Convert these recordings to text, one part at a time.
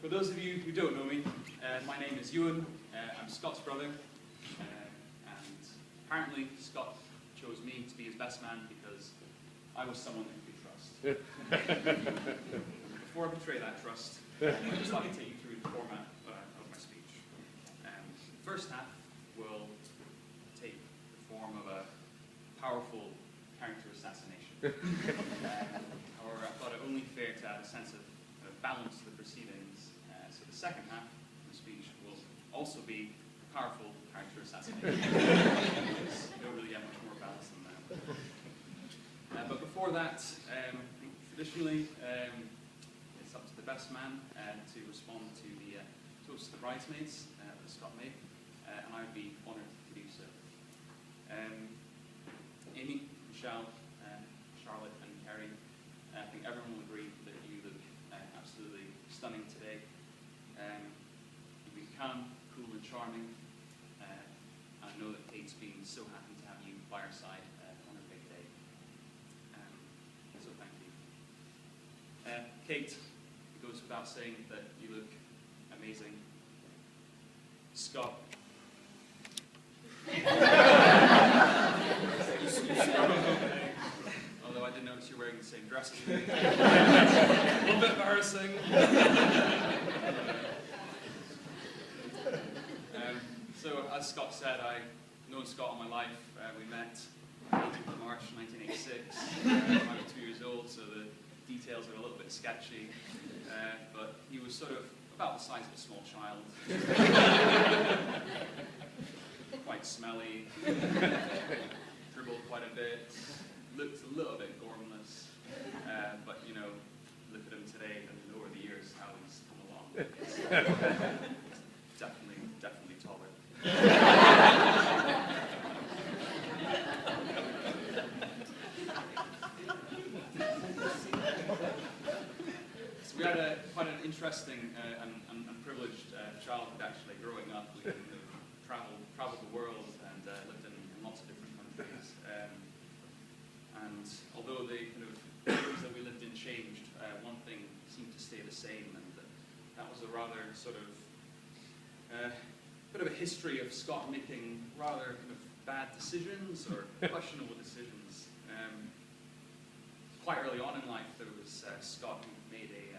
For those of you who don't know me, my name is Ewan. I'm Scott's brother, and apparently Scott chose me to be his best man because I was someone that he could trust. Before I betray that trust, I'd just like to take you through the format of my speech. The first half will take the form of a powerful character assassination. However, I thought it only fair to add a sense of balance to the proceedings. So the second half of the speech will also be powerful character assassination. You don't really get much more balance than that. But before that, traditionally, it's up to the best man to respond to the toast to the bridesmaids that Scott made, and I would be honoured to do so. Amy, Michelle, Charlotte, and Kerry, I think everyone will agree that you look absolutely stunning today. You've been calm, cool, and charming. I know that Kate's been so happy to have you by her side on her big day. So thank you. Kate, it goes without saying that you look amazing. Scott. Although I did notice you're wearing the same dress as me. A little bit embarrassing. So, as Scott said, I've known Scott all my life. We met on 18th of March 1986. I was 2 years old, so the details are a little bit sketchy. But he was sort of about the size of a small child. Quite smelly. Dribbled quite a bit. Looked a little bit gormless. But, you know, look at him today and over the years how he's come along. Definitely taller. So we had quite an interesting and privileged childhood actually growing up. We kind of traveled the world and lived in lots of different countries. And although the kind of areas that we lived in changed, one thing seemed to stay the same, and that was a rather sort of bit of a history of Scott making rather kind of bad decisions or questionable decisions. Quite early on in life, there was Scott who made a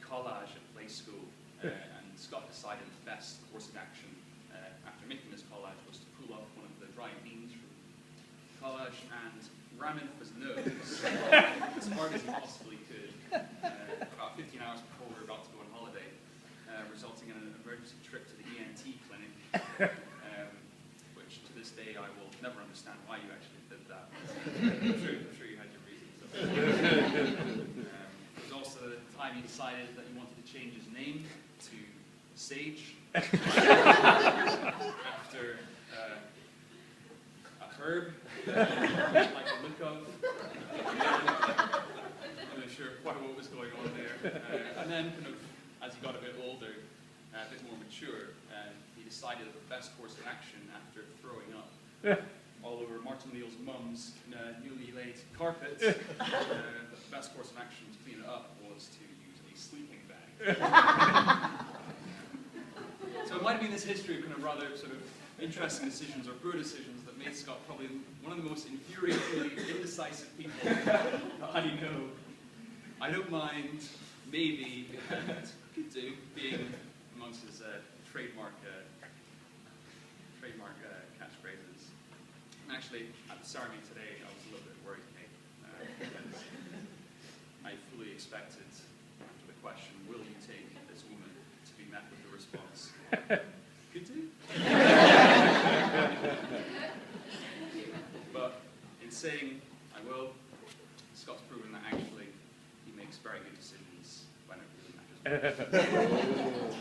collage at play school, and Scott decided the best course of action after making this collage was to pull off one of the dry beans from the collage and ram it up his nose as hard as he possibly could, about 15 hours before we were about to go on holiday, resulting in an emergency trip to the ENT clinic, which to this day I will never understand why you actually did that. I'm sure you had your reasons. It was also the time he decided that he wanted to change his name to Sage after a herb like a look of. I'm not sure quite what was going on there. And then, kind of, as he got a bit older, a bit more mature, he decided that the best course of action after throwing up all over Martin Leal's mum's newly laid carpet, the best course of action to clean it up was to use a sleeping bag. So it might have been this history of kind of rather sort of interesting decisions or poor decisions that made Scott probably one of the most infuriatingly indecisive people that I know. I don't mind, maybe, could do, being amongst his trademark catchphrases. And actually, at the ceremony today, I was a little bit worried, because I fully expected, after the question, will you take this woman, to be met with the response, could do? But in saying I will, Scott's proven that actually he makes very good decisions when it really matters.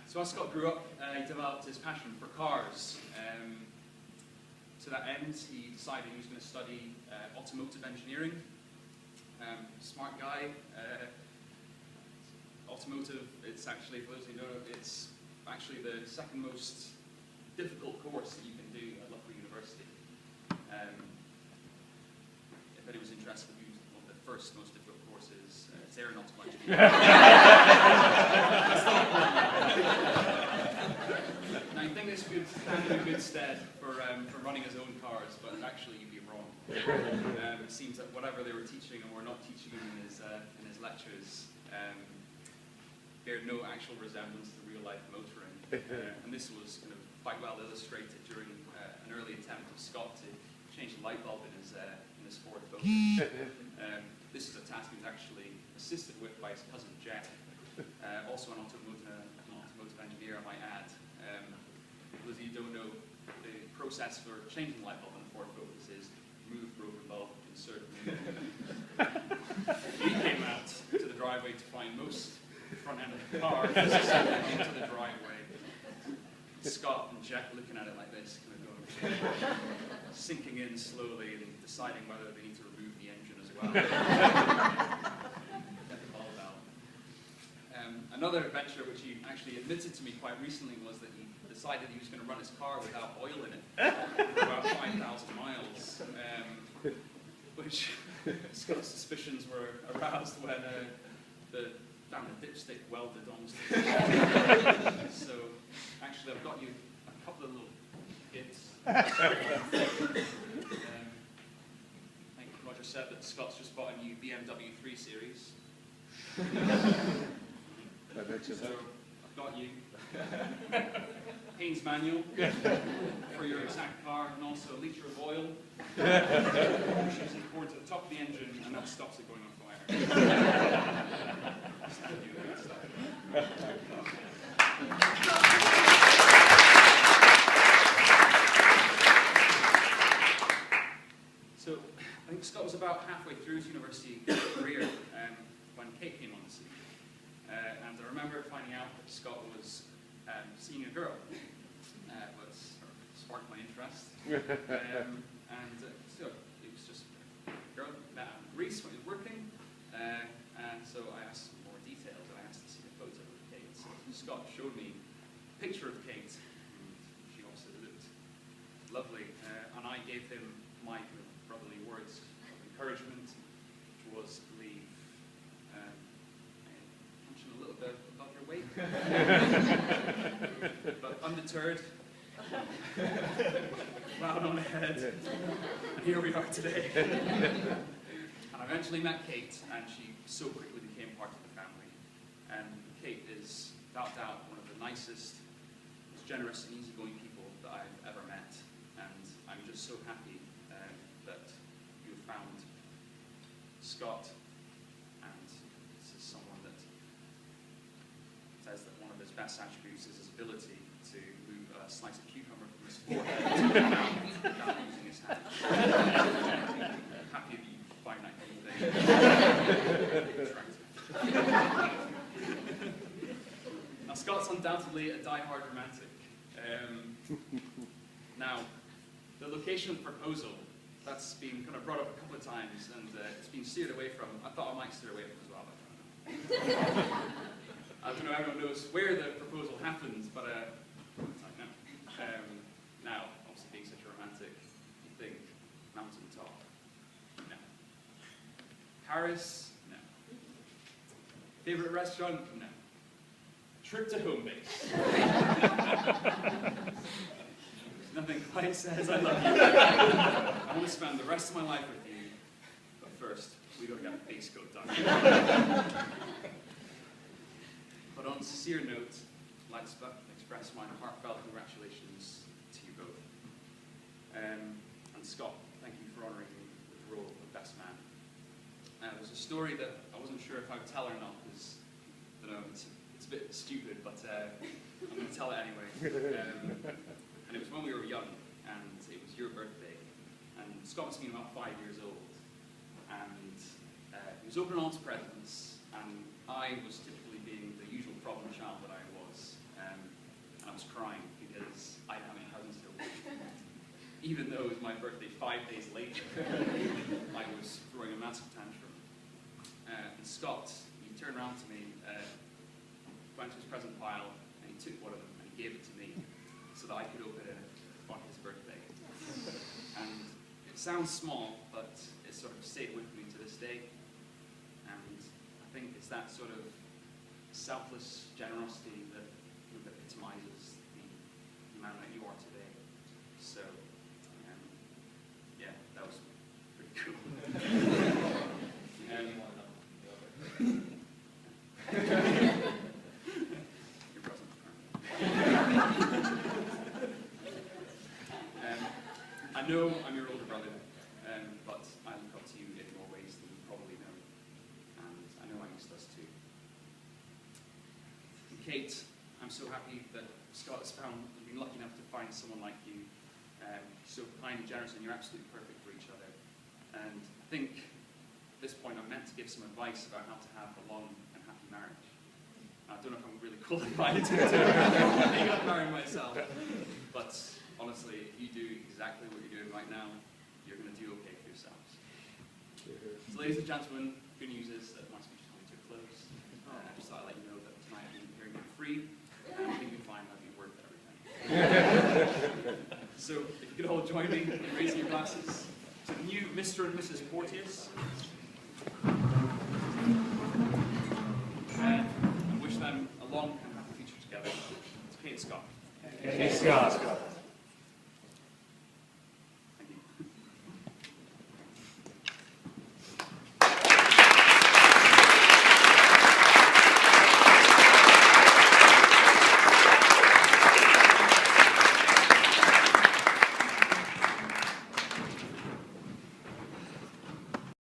So as Scott grew up, he developed his passion for cars. To that end, he decided he was going to study automotive engineering. Smart guy. Automotive, it's actually, for those who know, it's actually the second most difficult course that you can do at Loughborough University. If anyone's interested, one of the first most difficult course is it's aeronautical engineering. That's not important. Now, you think this would stand in good stead for running his own cars, but actually you'd be wrong. It seems that whatever they were teaching or were not teaching him in his lectures bear no actual resemblance to real-life motoring. And this was kind of quite well illustrated during an early attempt of Scott to change the light bulb in his Ford Focus. This is a task he was actually assisted with by his cousin Jack, also an automotive engineer, I might add. For those of you who don't know, the process for changing the light bulb in a Ford Focus is remove broken bulb, insert new. He came out to the driveway to find most front end of the car into the driveway. Scott and Jack looking at it like this, kind of going, sinking in slowly and deciding whether they need to remove the engine as well. Get the bulb out. Another adventure which he actually admitted to me quite recently was that he decided he was going to run his car without oil in it for about 5,000 miles, which Scott's suspicions were aroused when found a dipstick welded onto the car. So actually I've got you a couple of little hits. I think Roger said that Scott's just bought a new BMW 3 Series. So I've got you Haynes manual for your exact car, and also a litre of oil. Pushes it forward to the top of the engine, and that stops it going on fire. So I think Scott was about halfway through his university career when Kate came on the scene. And I remember finding out that Scott was seeing a girl, which sparked my interest. So it was just a girl met in Greece when he was working, and so I asked some more details. I asked to see a photo of Kate. So Scott showed me a picture of Kate, and she also looked lovely. And I gave him my kind of brotherly words of encouragement, which was leave. Punching a little bit above your weight. But undeterred, cloud on ahead, and here we are today. And I eventually met Kate, and she so quickly became part of the family. And Kate is, without doubt, one of the nicest, most generous and easygoing people that I've ever met. And I'm just so happy that you have found Scott. And this is someone that says that one of his best attributes is his ability to move a slice of cucumber from his forehead to his mouth without using his hand. Happy that you find that kind of thing attractive. Now, Scott's undoubtedly a die-hard romantic. Now, the location of the proposal, that's been kind of brought up a couple of times, and it's been steered away from. I thought I might steer away from as well, but I don't know, everyone knows where the proposal happens, but no. Now, obviously being such a romantic, you think mountaintop. No. Paris? No. Favorite restaurant? No. Trip to home base. Nothing quite says I love you. I want to spend the rest of my life with you, but first, we got to get a base coat done. But on a sincere note, I'd like to express my heartfelt congratulations to you both. And Scott, thank you for honouring me with the role of best man. It was a story that I wasn't sure if I would tell or not, because I don't know, it's a bit stupid, but I'm going to tell it anyway. And it was when we were young, and it was your birthday. And Scott must have been about 5 years old. And he was opening all his presents, and I was typically being the usual problem child that I was. And I was crying because I didn't have any presents to open. Even though it was my birthday 5 days later, I was throwing a massive tantrum. And Scott, he turned around to me, went to his present pile, and he took one of them and he gave it to me so that I could open it on his birthday. And it sounds small, but it sort of stayed with me to this day. think it's that sort of selfless generosity that epitomizes the man that you are today. So, yeah, that was pretty cool. Your present. I know I'm your older brother, but I look up to you in more ways than you probably know, and I know I used us too. And Kate, I'm so happy that Scott has been lucky enough to find someone like you, so kind and generous, and you're absolutely perfect for each other. And I think at this point I'm meant to give some advice about how to have a long and happy marriage. I don't know if I'm really qualified to think of marrying myself, but honestly, if you do exactly what you're doing right now, you're going to do okay for yourselves. So ladies and gentlemen, good news is that my speech is coming to a close. I just thought I'd let you know that tonight I've been hearing it free, and I think you'll find I've been worth everything. So if you could all join me in raising your glasses to the new Mr. and Mrs. Porteous, and wish them a long and happy future together. It's Kate Scott. Kate Scott.